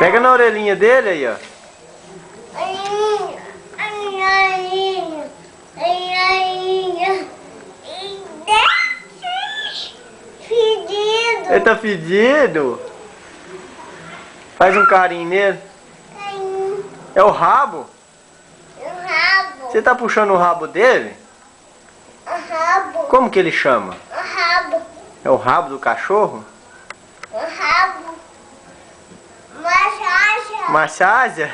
Pega na orelhinha dele aí, ó. Fedido. Ele tá fedido. Faz um carinho nele. É o rabo? O rabo. Você tá puxando o rabo dele? O rabo. Como que ele chama? O rabo. É o rabo do cachorro? O rabo. Massagem. Massagem?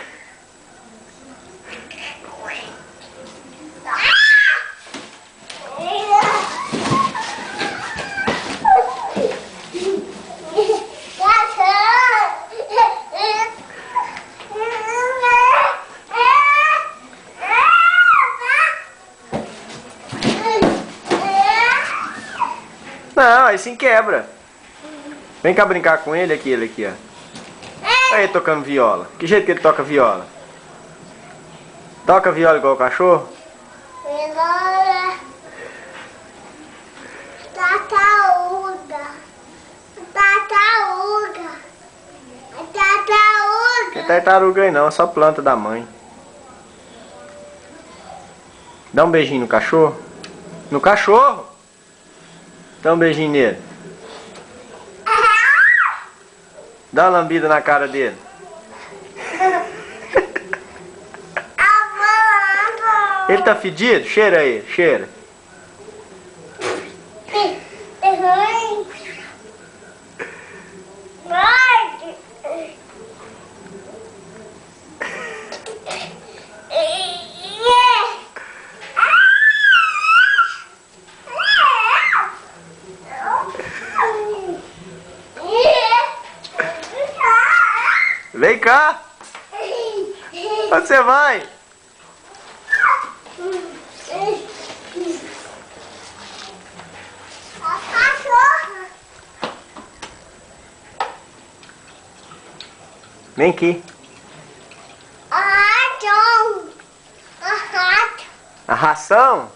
Não, aí sim quebra. Vem cá brincar com ele aqui, ele aqui, ó. Olha ele tocando viola. Que jeito que ele toca viola? Toca viola igual o cachorro? Agora, tartaruga. Tartaruga. Tartaruga. Não é tartaruga aí não, é só planta da mãe. Dá um beijinho no cachorro. No cachorro! Dá um beijinho nele. Dá uma lambida na cara dele. Ele tá fedido? Cheira aí, cheira. Vem cá! Onde você vai? Vem aqui. A ração?